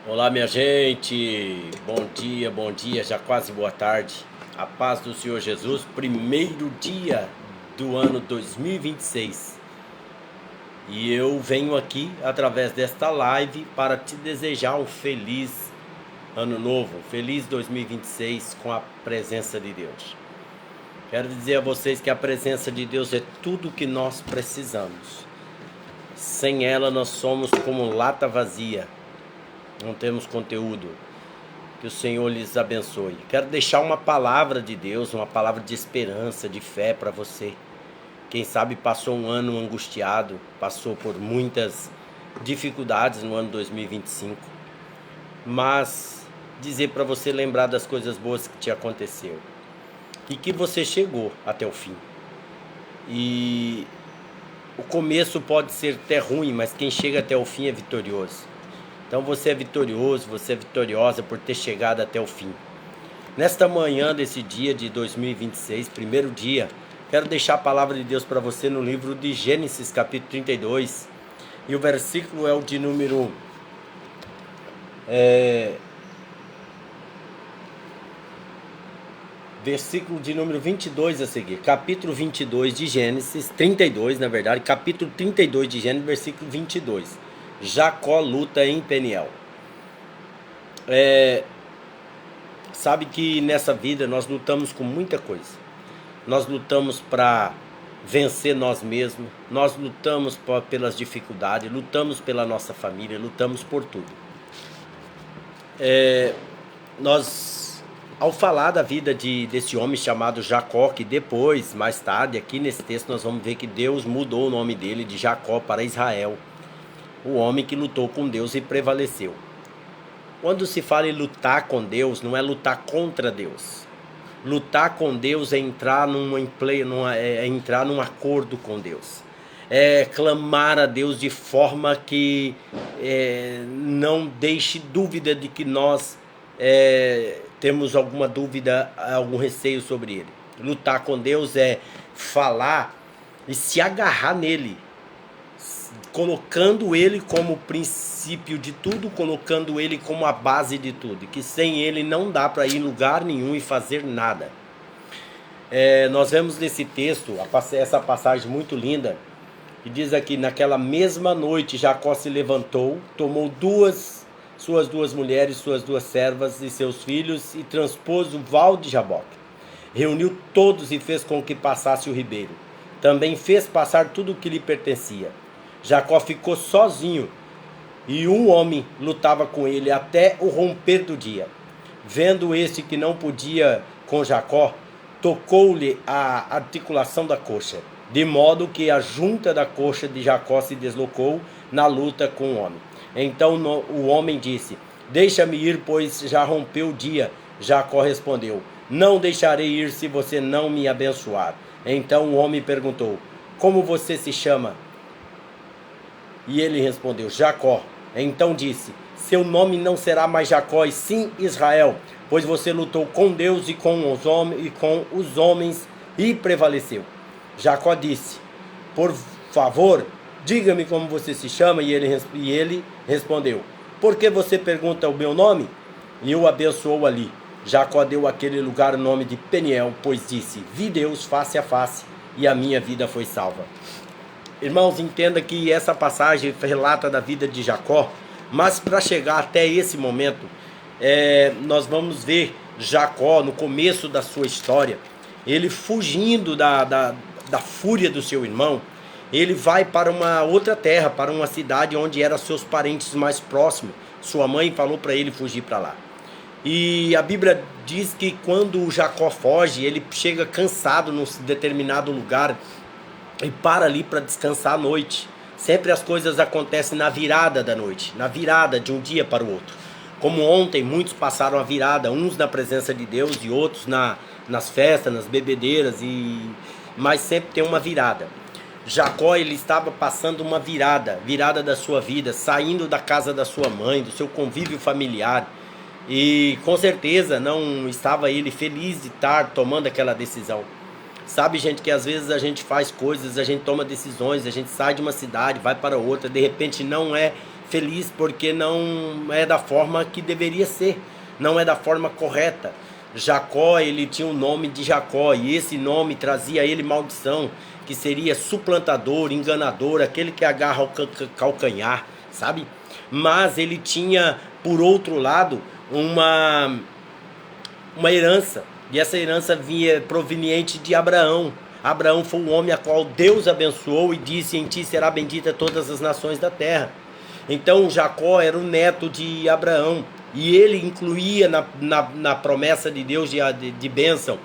Olá, minha gente, bom dia, já quase boa tarde. A paz do Senhor Jesus, primeiro dia do ano 2026. E eu venho aqui através desta live para te desejar um feliz ano novo, feliz 2026 com a presença de Deus. Quero dizer a vocês que a presença de Deus é tudo o que nós precisamos. Sem ela nós somos como lata vazia, não temos conteúdo. Que o Senhor lhes abençoe. Quero deixar uma palavra de Deus, uma palavra de esperança, de fé para você. Quem sabe passou um ano angustiado, passou por muitas dificuldades no ano 2025. Mas dizer para você lembrar das coisas boas que te aconteceu. E que você chegou até o fim. E o começo pode ser até ruim, mas quem chega até o fim é vitorioso. Então você é vitorioso, você é vitoriosa por ter chegado até o fim. Nesta manhã desse dia de 2026, primeiro dia, quero deixar a palavra de Deus para você no livro de Gênesis, capítulo 32. E o versículo é o de número... versículo de número 22 a seguir. Capítulo 22 de Gênesis, 32 na verdade, capítulo 32 de Gênesis, versículo 22. Jacó luta em Peniel. Sabe que nessa vida nós lutamos com muita coisa. Nós lutamos para vencer nós mesmos, nós lutamos pelas dificuldades, lutamos pela nossa família, lutamos por tudo. Nós, ao falar da vida desse homem chamado Jacó, que depois, mais tarde, aqui nesse texto nós vamos ver que Deus mudou o nome dele de Jacó para Israel. O homem que lutou com Deus e prevaleceu. Quando se fala em lutar com Deus, não é lutar contra Deus. Lutar com Deus é entrar entrar num acordo com Deus. É clamar a Deus de forma que não deixe dúvida de que nós temos alguma dúvida, algum receio sobre Ele. Lutar com Deus é falar e se agarrar nele, colocando ele como princípio de tudo, colocando ele como a base de tudo, que sem ele não dá para ir em lugar nenhum e fazer nada. Nós vemos nesse texto essa passagem muito linda, que diz aqui: naquela mesma noite Jacó se levantou, tomou suas duas mulheres, suas duas servas e seus filhos e transpôs o val de Jaboque. Reuniu todos e fez com que passasse o ribeiro. Também fez passar tudo o que lhe pertencia. Jacó ficou sozinho e um homem lutava com ele até o romper do dia. Vendo este que não podia com Jacó, tocou-lhe a articulação da coxa, de modo que a junta da coxa de Jacó se deslocou na luta com o homem. Então o homem disse: deixa-me ir, pois já rompeu o dia. Jacó respondeu: não deixarei ir se você não me abençoar. Então o homem perguntou: como você se chama? E ele respondeu: Jacó. Então disse: seu nome não será mais Jacó, e sim Israel, pois você lutou com Deus e com os homens e prevaleceu. Jacó disse: por favor, diga-me como você se chama. E ele respondeu: por que você pergunta o meu nome? E o abençoou ali. Jacó deu àquele lugar o nome de Peniel, pois disse: vi Deus face a face, e a minha vida foi salva. Irmãos, entenda que essa passagem relata da vida de Jacó, mas para chegar até esse momento, nós vamos ver Jacó no começo da sua história, ele fugindo da fúria do seu irmão. Ele vai para uma outra terra, para uma cidade onde eram seus parentes mais próximos. Sua mãe falou para ele fugir para lá. E a Bíblia diz que quando Jacó foge, ele chega cansado num determinado lugar e para ali para descansar à noite. Sempre as coisas acontecem na virada da noite, na virada de um dia para o outro. Como ontem, muitos passaram a virada, uns na presença de Deus e outros nas festas, nas bebedeiras, mas sempre tem uma virada. Jacó, ele estava passando uma virada da sua vida, saindo da casa da sua mãe, do seu convívio familiar. E com certeza não estava ele feliz de estar tomando aquela decisão. Sabe, gente, que às vezes a gente faz coisas, a gente toma decisões, a gente sai de uma cidade, vai para outra, de repente não é feliz porque não é da forma que deveria ser, não é da forma correta. Jacó, ele tinha o nome de Jacó, e esse nome trazia a ele maldição, que seria suplantador, enganador, aquele que agarra o calcanhar, sabe? Mas ele tinha, por outro lado, uma herança, e essa herança vinha proveniente de Abraão. Abraão foi o homem a qual Deus abençoou e disse: em ti será bendita todas as nações da terra. Então Jacó era o neto de Abraão, e ele incluía na promessa de Deus de bênção,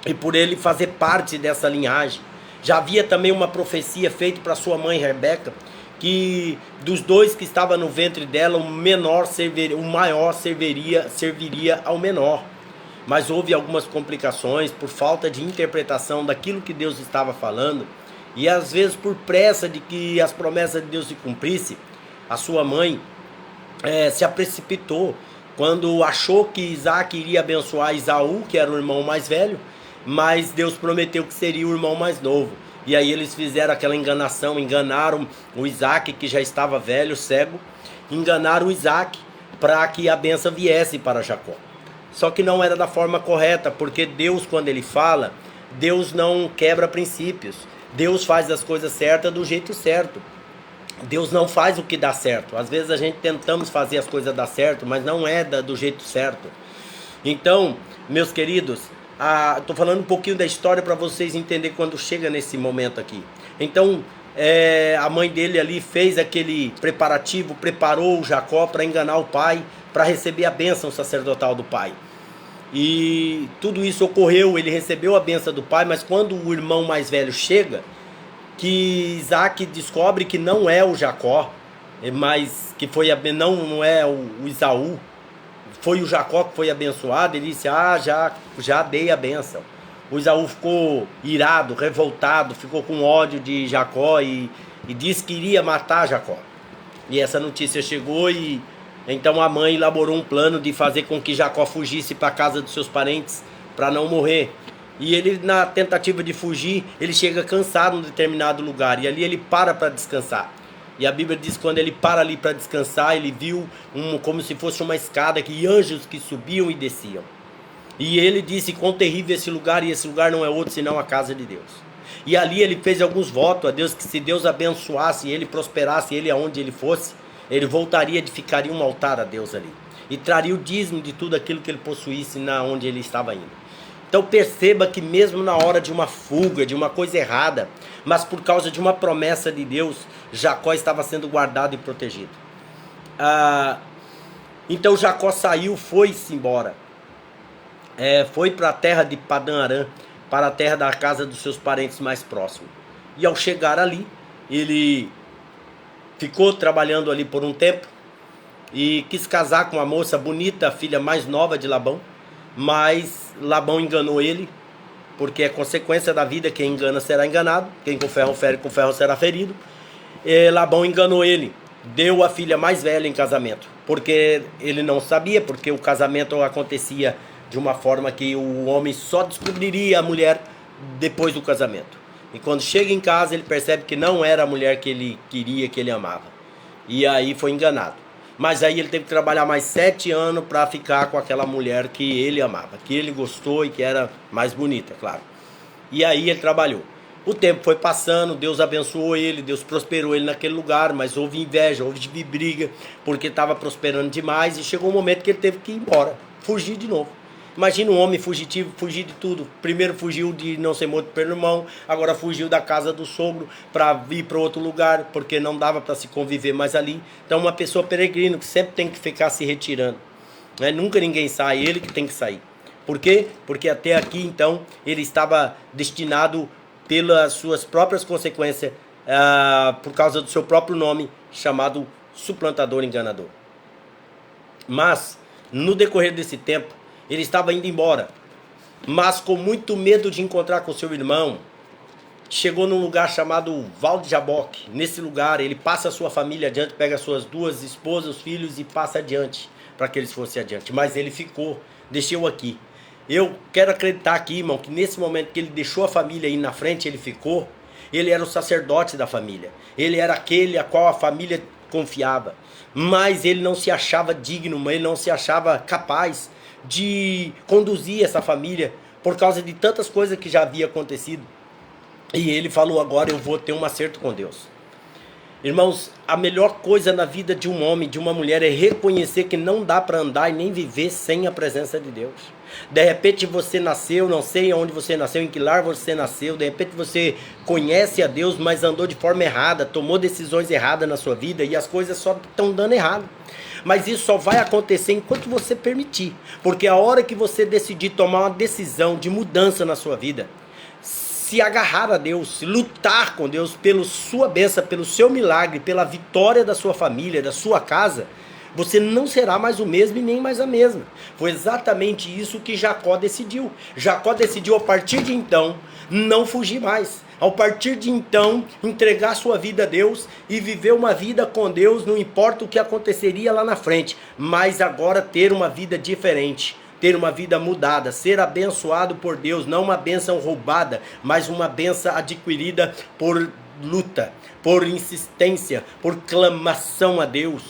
e por ele fazer parte dessa linhagem. Já havia também uma profecia feita para sua mãe Rebeca, que dos dois que estavam no ventre dela, o maior serviria ao menor. Mas houve algumas complicações por falta de interpretação daquilo que Deus estava falando, e às vezes por pressa de que as promessas de Deus se cumprissem, a sua mãe se precipitou quando achou que Isaac iria abençoar Esaú, que era o irmão mais velho, mas Deus prometeu que seria o irmão mais novo. E aí eles fizeram aquela enganação, enganaram o Isaac, que já estava velho, cego, enganaram o Isaac para que a bênção viesse para Jacó. Só que não era da forma correta, porque Deus, quando ele fala, Deus não quebra princípios. Deus faz as coisas certas do jeito certo. Deus não faz o que dá certo. Às vezes a gente tentamos fazer as coisas dar certo, mas não é do jeito certo. Então, meus queridos, estou falando um pouquinho da história para vocês entenderem quando chega nesse momento aqui. Então, a mãe dele ali fez aquele preparativo, preparou o Jacó para enganar o pai, para receber a bênção sacerdotal do pai. E tudo isso ocorreu, ele recebeu a bênção do pai, mas quando o irmão mais velho chega, que Isaac descobre que não é o Jacó, mas que foi não é o Esaú, foi o Jacó que foi abençoado, ele disse: já dei a bênção. O Esaú ficou irado, revoltado, ficou com ódio de Jacó e disse que iria matar Jacó. E essa notícia chegou, e então a mãe elaborou um plano de fazer com que Jacó fugisse para a casa dos seus parentes, para não morrer. E ele, na tentativa de fugir, ele chega cansado em um determinado lugar, e ali ele para descansar. E a Bíblia diz que quando ele para ali para descansar, ele viu como se fosse uma escada, e anjos que subiam e desciam. E ele disse: quão terrível esse lugar, e esse lugar não é outro senão a casa de Deus. E ali ele fez alguns votos a Deus, que se Deus abençoasse ele, prosperasse ele aonde ele fosse, ele voltaria, edificaria um altar a Deus ali, e traria o dízimo de tudo aquilo que ele possuísse na onde ele estava indo. Então perceba que mesmo na hora de uma fuga, de uma coisa errada, mas por causa de uma promessa de Deus, Jacó estava sendo guardado e protegido. Então Jacó saiu, foi-se embora. Foi para a terra de Padã Arã, para a terra da casa dos seus parentes mais próximos. E ao chegar ali, ele ficou trabalhando ali por um tempo e quis casar com uma moça bonita, a filha mais nova de Labão, mas Labão enganou ele, porque é consequência da vida: quem engana será enganado, quem com ferro fere, com ferro será ferido. Labão enganou ele, deu a filha mais velha em casamento, porque ele não sabia, porque o casamento acontecia de uma forma que o homem só descobriria a mulher depois do casamento. E quando chega em casa, ele percebe que não era a mulher que ele queria, que ele amava. E aí foi enganado. Mas aí ele teve que trabalhar mais 7 anos para ficar com aquela mulher que ele amava, que ele gostou e que era mais bonita, claro. E aí ele trabalhou. O tempo foi passando, Deus abençoou ele, Deus prosperou ele naquele lugar, mas houve inveja, houve briga, porque estava prosperando demais, e chegou um momento que ele teve que ir embora, fugir de novo. Imagina um homem fugitivo, fugir de tudo. Primeiro fugiu de não ser morto pelo irmão, agora fugiu da casa do sogro para ir para outro lugar, porque não dava para se conviver mais ali. Então uma pessoa peregrina que sempre tem que ficar se retirando, né? Nunca ninguém sai, ele que tem que sair. Por quê? Porque até aqui então ele estava destinado pelas suas próprias consequências, por causa do seu próprio nome, chamado suplantador enganador. Mas no decorrer desse tempo, ele estava indo embora, mas com muito medo de encontrar com seu irmão, chegou num lugar chamado Val de Jaboque. Nesse lugar ele passa a sua família adiante, pega suas 2 esposas, os filhos, e passa adiante, para que eles fossem adiante. Mas ele ficou, deixou aqui. Eu quero acreditar aqui, irmão, que nesse momento que ele deixou a família aí na frente, ele ficou, ele era o sacerdote da família. Ele era aquele a qual a família confiava, mas ele não se achava digno, ele não se achava capaz de conduzir essa família por causa de tantas coisas que já havia acontecido. E ele falou: agora eu vou ter um acerto com Deus. Irmãos, a melhor coisa na vida de um homem, de uma mulher, é reconhecer que não dá para andar e nem viver sem a presença de Deus. De repente você nasceu, não sei onde você nasceu, em que lar você nasceu, de repente você conhece a Deus, mas andou de forma errada, tomou decisões erradas na sua vida e as coisas só estão dando errado. Mas isso só vai acontecer enquanto você permitir, porque a hora que você decidir tomar uma decisão de mudança na sua vida, se agarrar a Deus, lutar com Deus pela sua bênção, pelo seu milagre, pela vitória da sua família, da sua casa, você não será mais o mesmo e nem mais a mesma. Foi exatamente isso que Jacó decidiu. Jacó decidiu a partir de então não fugir mais. A partir de então entregar sua vida a Deus e viver uma vida com Deus, não importa o que aconteceria lá na frente, mas agora ter uma vida diferente. Ter uma vida mudada, ser abençoado por Deus, não uma bênção roubada, mas uma bênção adquirida por luta, por insistência, por clamação a Deus.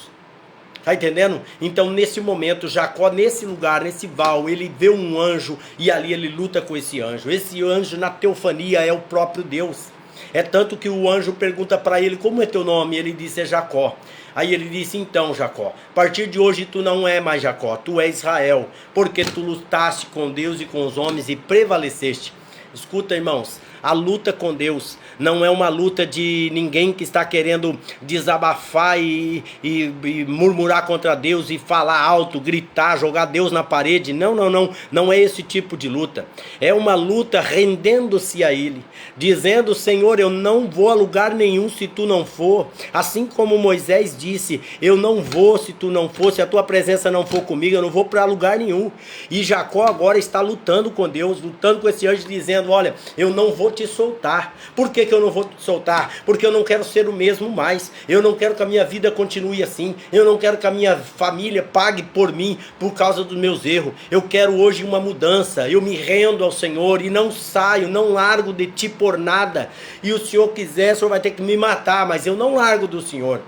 Tá entendendo? Então nesse momento, Jacó, nesse lugar, nesse val, ele vê um anjo e ali ele luta com esse anjo. Esse anjo na teofania é o próprio Deus. É tanto que o anjo pergunta para ele: como é teu nome? Ele disse: é Jacó. Aí ele disse: então Jacó, a partir de hoje tu não é mais Jacó, tu é Israel, porque tu lutaste com Deus e com os homens e prevaleceste. Escuta, irmãos, a luta com Deus não é uma luta de ninguém que está querendo desabafar e murmurar contra Deus e falar alto, gritar, jogar Deus na parede. Não é esse tipo de luta. É uma luta rendendo-se a Ele, dizendo: Senhor, eu não vou a lugar nenhum se tu não for. Assim como Moisés disse: eu não vou se tu não for, se a tua presença não for comigo, eu não vou para lugar nenhum. E Jacó agora está lutando com Deus, lutando com esse anjo, dizendo: olha, eu não vou te soltar. Por que eu não vou te soltar? Porque eu não quero ser o mesmo mais. Eu não quero que a minha vida continue assim. Eu não quero que a minha família pague por mim por causa dos meus erros. Eu quero hoje uma mudança. Eu me rendo ao Senhor e não saio, não largo de ti por nada. E o Senhor quiser, o Senhor vai ter que me matar, mas eu não largo do Senhor.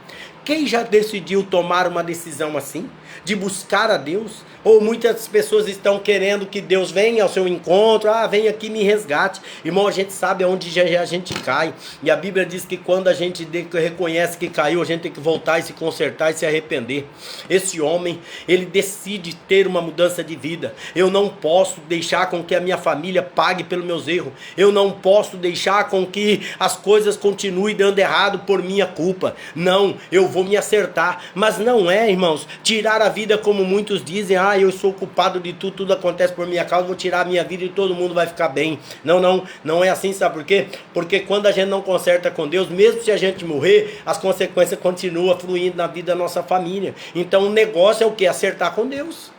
Quem já decidiu tomar uma decisão assim? De buscar a Deus? Ou muitas pessoas estão querendo que Deus venha ao seu encontro, vem aqui me resgate. Irmão, a gente sabe aonde a gente cai. E a Bíblia diz que quando a gente reconhece que caiu, a gente tem que voltar e se consertar e se arrepender. Esse homem, ele decide ter uma mudança de vida. Eu não posso deixar com que a minha família pague pelos meus erros. Eu não posso deixar com que as coisas continuem dando errado por minha culpa. Não, eu vou me acertar. Mas não é, irmãos, tirar a vida como muitos dizem: eu sou culpado de tudo, tudo acontece por minha causa, vou tirar a minha vida e todo mundo vai ficar bem. Não é assim, sabe por quê? Porque quando a gente não conserta com Deus, mesmo se a gente morrer, as consequências continuam fluindo na vida da nossa família. Então o negócio é o quê? Acertar com Deus.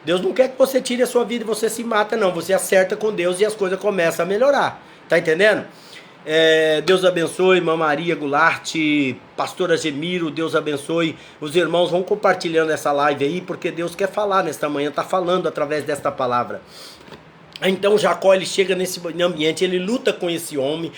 Deus não quer que você tire a sua vida e você se mata, não. Você acerta com Deus e as coisas começam a melhorar. Tá entendendo? Deus abençoe, irmã Maria Goulart, pastora Gemiro, Deus abençoe. Os irmãos vão compartilhando essa live aí, porque Deus quer falar nesta manhã, está falando através desta palavra. Então Jacó, ele chega nesse ambiente, ele luta com esse homem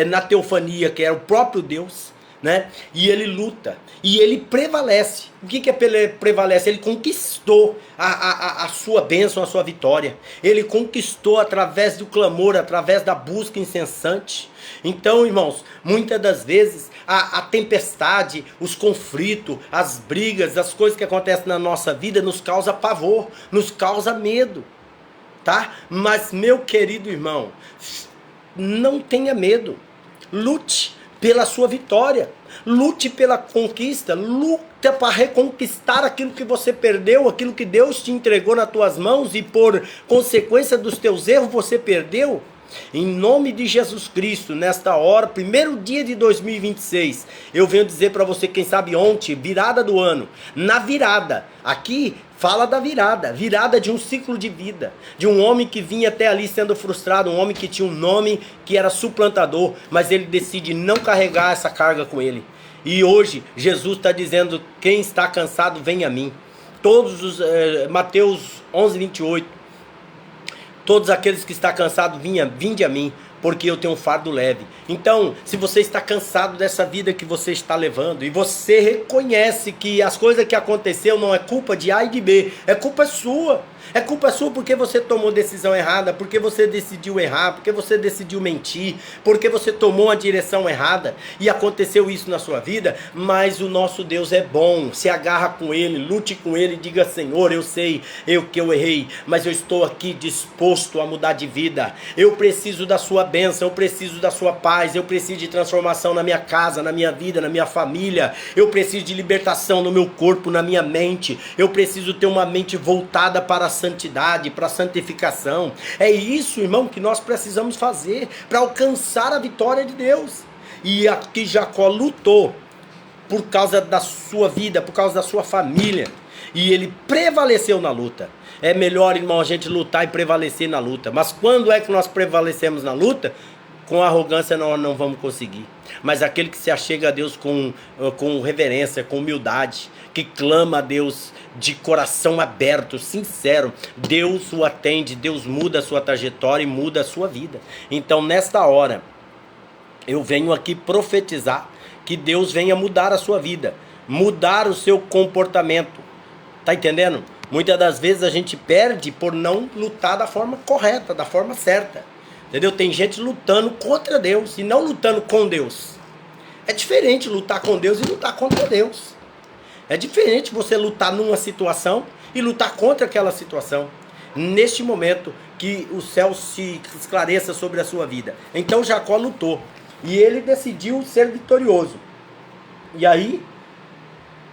na teofania, que é o próprio Deus, né? E ele luta, e ele prevalece. O que é prevalece? Ele conquistou a sua bênção, a sua vitória. Ele conquistou através do clamor, através da busca incessante. Então, irmãos, muitas das vezes a tempestade, os conflitos, as brigas, as coisas que acontecem na nossa vida nos causa pavor, nos causa medo, tá? Mas, meu querido irmão, não tenha medo. Lute pela sua vitória, lute pela conquista, luta para reconquistar aquilo que você perdeu, aquilo que Deus te entregou nas tuas mãos e por consequência dos teus erros você perdeu. Em nome de Jesus Cristo, nesta hora, primeiro dia de 2026, eu venho dizer para você, quem sabe ontem, virada do ano, na virada, aqui fala da virada de um ciclo de vida, de um homem que vinha até ali sendo frustrado, um homem que tinha um nome que era suplantador, mas ele decide não carregar essa carga com ele. E hoje, Jesus está dizendo: quem está cansado, vem a mim. Mateus 11, 28. Todos aqueles que estão cansados, vinde a mim, porque eu tenho um fardo leve. Então, se você está cansado dessa vida que você está levando, e você reconhece que as coisas que aconteceu não é culpa de A e de B, é culpa sua. É culpa sua porque você tomou decisão errada, porque você decidiu errar, porque você decidiu mentir, porque você tomou a direção errada e aconteceu isso na sua vida. Mas o nosso Deus é bom, se agarra com Ele, lute com Ele e diga: Senhor, eu sei que eu errei, mas eu estou aqui disposto a mudar de vida. Eu preciso da sua bênção, eu preciso da sua paz, eu preciso de transformação na minha casa, na minha vida, na minha família. Eu preciso de libertação no meu corpo, na minha mente. Eu preciso ter uma mente voltada para a santidade, para a santificação. É isso, irmão, que nós precisamos fazer para alcançar a vitória de Deus. E aqui Jacó lutou por causa da sua vida, por causa da sua família, e ele prevaleceu na luta. É melhor, irmão, a gente lutar e prevalecer na luta. Mas quando é que nós prevalecemos na luta? Com arrogância nós não vamos conseguir. Mas aquele que se achega a Deus com reverência, com humildade, que clama a Deus de coração aberto, sincero, Deus o atende, Deus muda a sua trajetória e muda a sua vida. Então, nesta hora, eu venho aqui profetizar que Deus venha mudar a sua vida, mudar o seu comportamento. Tá entendendo? Muitas das vezes a gente perde por não lutar da forma correta, da forma certa. Entendeu? Tem gente lutando contra Deus e não lutando com Deus. É diferente lutar com Deus e lutar contra Deus. É diferente você lutar numa situação e lutar contra aquela situação. Neste momento que o céu se esclareça sobre a sua vida. Então Jacó lutou e ele decidiu ser vitorioso. E aí,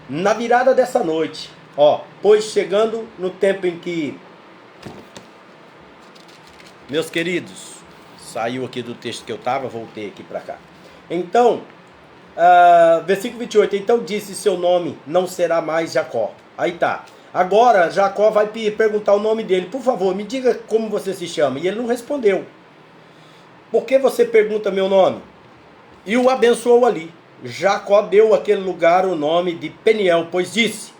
na virada dessa noite, pois chegando no tempo em que, meus queridos, saiu aqui do texto que eu estava, voltei aqui para cá. Então, versículo 28, então disse: seu nome não será mais Jacó. Aí tá. Agora Jacó vai perguntar o nome dele. Por favor, me diga como você se chama. E ele não respondeu. Por que você pergunta meu nome? E o abençoou ali. Jacó deu àquele lugar o nome de Peniel, pois disse,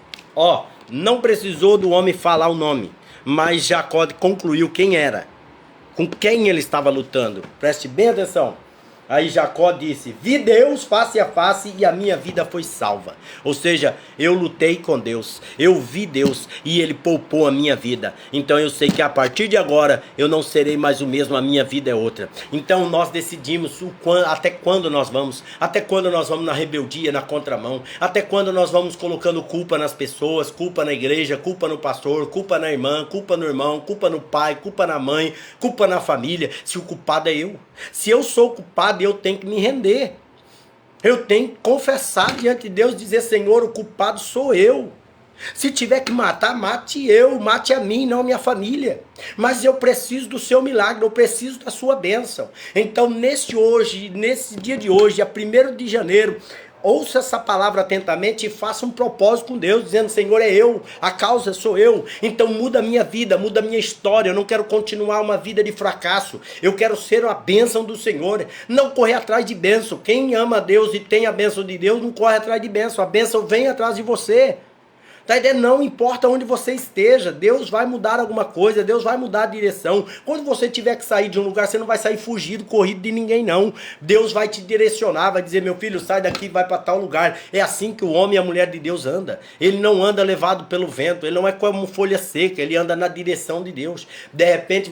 não precisou do homem falar o nome, mas Jacó concluiu quem era, com quem ele estava lutando. Preste bem atenção. Aí Jacó disse: vi Deus face a face e a minha vida foi salva. Ou seja, eu lutei com Deus, eu vi Deus e Ele poupou a minha vida. Então eu sei que a partir de agora eu não serei mais o mesmo, a minha vida é outra. Então nós decidimos até quando nós vamos, na rebeldia, na contramão, até quando nós vamos colocando culpa nas pessoas, culpa na igreja, culpa no pastor, culpa na irmã, culpa no irmão, culpa no pai, culpa na mãe, culpa na família, se o culpado é eu. Se eu sou culpado, eu tenho que me render. Eu tenho que confessar diante de Deus, dizer: Senhor, o culpado sou eu. Se tiver que matar, mate eu, mate a mim, não a minha família. Mas eu preciso do seu milagre, eu preciso da sua bênção. Então, nesse dia de hoje, a 1º de janeiro, ouça essa palavra atentamente e faça um propósito com Deus, dizendo: Senhor, é eu, a causa sou eu. Então muda a minha vida, muda a minha história. Eu não quero continuar uma vida de fracasso. Eu quero ser a bênção do Senhor. Não correr atrás de bênção. Quem ama a Deus e tem a bênção de Deus, não corre atrás de bênção. A bênção vem atrás de você. Tá entendendo? Não importa onde você esteja, Deus vai mudar alguma coisa, Deus vai mudar a direção. Quando você tiver que sair de um lugar, você não vai sair fugido, corrido de ninguém, não. Deus vai te direcionar, vai dizer: meu filho, sai daqui, vai para tal lugar. É assim que o homem e a mulher de Deus anda. Ele não anda levado pelo vento, ele não é como folha seca, ele anda na direção de Deus. De repente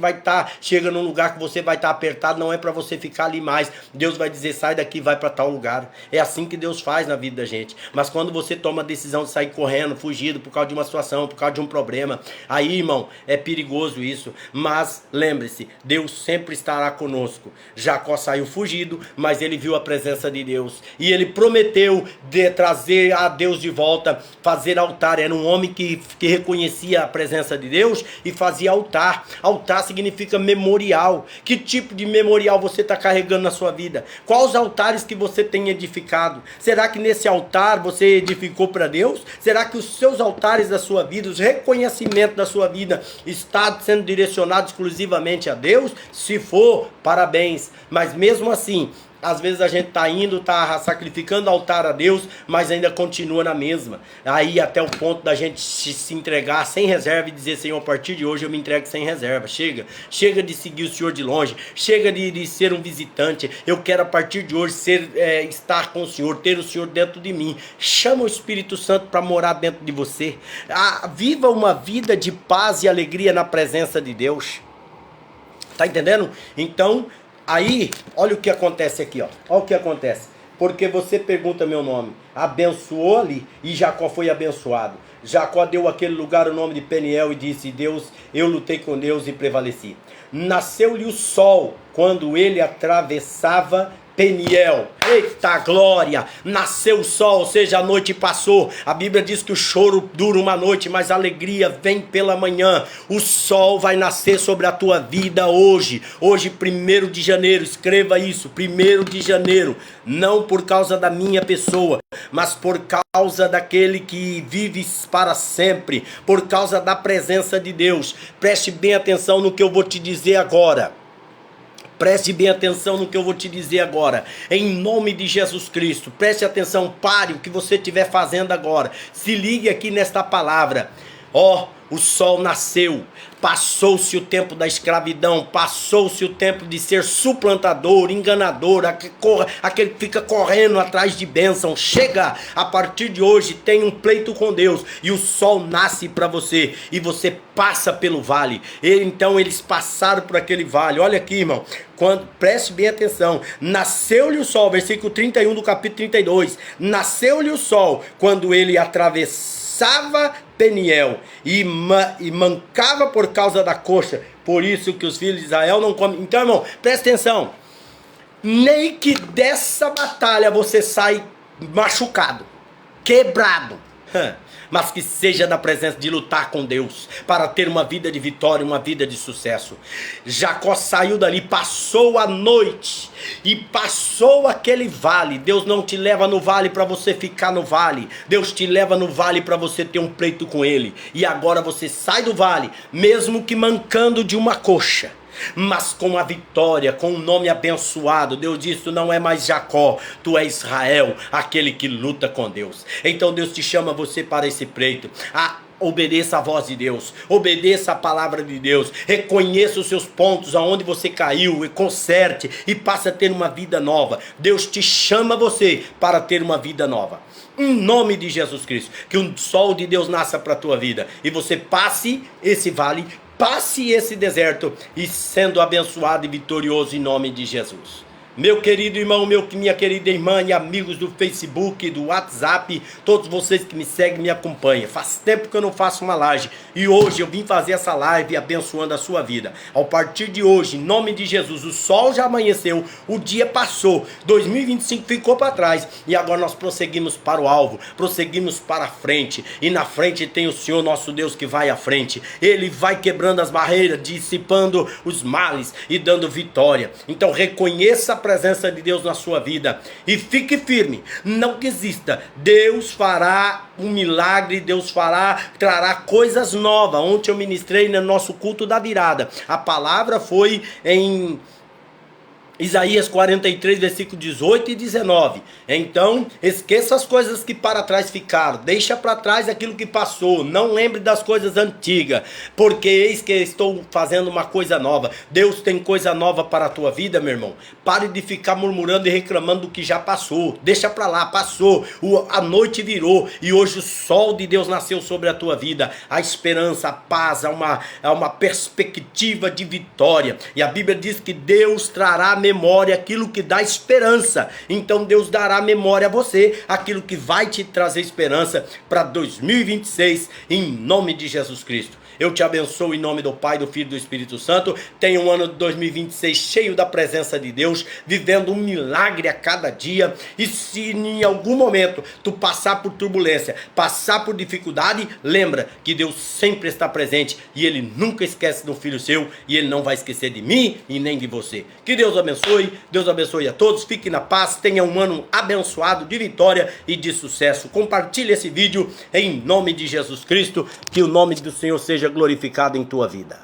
chega num lugar que você vai estar apertado, não é para você ficar ali mais. Deus vai dizer: sai daqui, vai para tal lugar. É assim que Deus faz na vida da gente. Mas quando você toma a decisão de sair correndo, fugindo, por causa de uma situação, por causa de um problema, aí, irmão, é perigoso isso. Mas lembre-se, Deus sempre estará conosco. Jacó saiu fugido, mas ele viu a presença de Deus e ele prometeu de trazer a Deus de volta, fazer altar. Era um homem que reconhecia a presença de Deus e fazia altar. Altar significa memorial. Que tipo de memorial você está carregando na sua vida? Quais os altares que você tem edificado? Será que nesse altar você edificou para Deus? Será que os seus altares da sua vida, os reconhecimentos da sua vida está sendo direcionado exclusivamente a Deus? Se for, parabéns. Mas mesmo assim, Às vezes a gente tá indo, tá sacrificando altar a Deus, mas ainda continua na mesma. Aí até o ponto da gente se entregar sem reserva e dizer, Senhor, a partir de hoje eu me entrego sem reserva. Chega de seguir o Senhor de longe, chega de ser um visitante. Eu quero a partir de hoje estar com o Senhor, ter o Senhor dentro de mim. Chama o Espírito Santo para morar dentro de você. Viva uma vida de paz e alegria na presença de Deus. Tá entendendo? Então, aí, olha o que acontece aqui, ó. Olha o que acontece. Porque você pergunta meu nome. Abençoou ali e Jacó foi abençoado. Jacó deu àquele lugar o nome de Peniel e disse, Deus, eu lutei com Deus e prevaleci. Nasceu-lhe o sol quando ele atravessava Peniel. Eita glória! Nasceu o sol, ou seja, a noite passou. A Bíblia diz que o choro dura uma noite, mas a alegria vem pela manhã. O sol vai nascer sobre a tua vida hoje. Hoje, 1º de janeiro, escreva isso, 1º de janeiro. Não por causa da minha pessoa, mas por causa daquele que vive para sempre. Por causa da presença de Deus. Preste bem atenção no que eu vou te dizer agora. Preste bem atenção no que eu vou te dizer agora. Em nome de Jesus Cristo. Preste atenção, pare o que você estiver fazendo agora. Se ligue aqui nesta palavra. O sol nasceu. Passou-se o tempo da escravidão. Passou-se o tempo de ser suplantador, enganador, aquele que fica correndo atrás de bênção. Chega, a partir de hoje tem um pleito com Deus. E o sol nasce para você. E você passa pelo vale. Então eles passaram por aquele vale. Olha aqui, irmão. Preste bem atenção. Nasceu-lhe o sol, versículo 31 do capítulo 32. Nasceu-lhe o sol quando ele atravessava Peniel e mancava por causa da coxa. Por isso que os filhos de Israel não comem. Então, irmão, presta atenção. Nem que dessa batalha você sai machucado, quebrado, mas que seja da presença de lutar com Deus, para ter uma vida de vitória, uma vida de sucesso. Jacó saiu dali, passou a noite e passou aquele vale. Deus não te leva no vale para você ficar no vale. Deus te leva no vale para você ter um pleito com Ele. E agora você sai do vale, mesmo que mancando de uma coxa, mas com a vitória, com o nome abençoado. Deus disse, tu não é mais Jacó, tu é Israel, aquele que luta com Deus. Então Deus te chama você para esse pleito. Obedeça a voz de Deus, obedeça a palavra de Deus, reconheça os seus pontos, aonde você caiu, e conserte e passe a ter uma vida nova. Deus te chama você para ter uma vida nova. Em nome de Jesus Cristo, que o sol de Deus nasça para a tua vida e você passe esse vale, passe esse deserto e sendo abençoado e vitorioso em nome de Jesus. Meu querido irmão, minha querida irmã e amigos do Facebook, do WhatsApp, todos vocês que me seguem, me acompanham. Faz tempo que eu não faço uma live e hoje eu vim fazer essa live abençoando a sua vida. A partir de hoje, em nome de Jesus, o sol já amanheceu, o dia passou, 2025 ficou para trás e agora nós prosseguimos para o alvo, prosseguimos para a frente e na frente tem o Senhor nosso Deus que vai à frente. Ele vai quebrando as barreiras, dissipando os males e dando vitória. Então reconheça a presença de Deus na sua vida e fique firme, não desista. Deus fará um milagre, Deus trará coisas novas. Ontem eu ministrei no nosso culto da virada, a palavra foi em Isaías 43, versículo 18 e 19. Então, esqueça as coisas que para trás ficaram. Deixa para trás aquilo que passou. Não lembre das coisas antigas. Porque eis que estou fazendo uma coisa nova. Deus tem coisa nova para a tua vida, meu irmão. Pare de ficar murmurando e reclamando do que já passou. Deixa para lá, passou. A noite virou. E hoje o sol de Deus nasceu sobre a tua vida. A esperança, a paz, há uma perspectiva de vitória. E a Bíblia diz que Deus trará memória aquilo que dá esperança. Então Deus dará memória a você, aquilo que vai te trazer esperança para 2026, em nome de Jesus Cristo. Eu te abençoo em nome do Pai, do Filho e do Espírito Santo. Tenha um ano de 2026 cheio da presença de Deus, vivendo um milagre a cada dia. E se em algum momento tu passar por turbulência, passar por dificuldade, lembra que Deus sempre está presente e Ele nunca esquece de um filho seu e Ele não vai esquecer de mim e nem de você. Que Deus abençoe a todos, fique na paz, tenha um ano abençoado de vitória e de sucesso. Compartilhe esse vídeo em nome de Jesus Cristo, que o nome do Senhor seja glorificado em tua vida.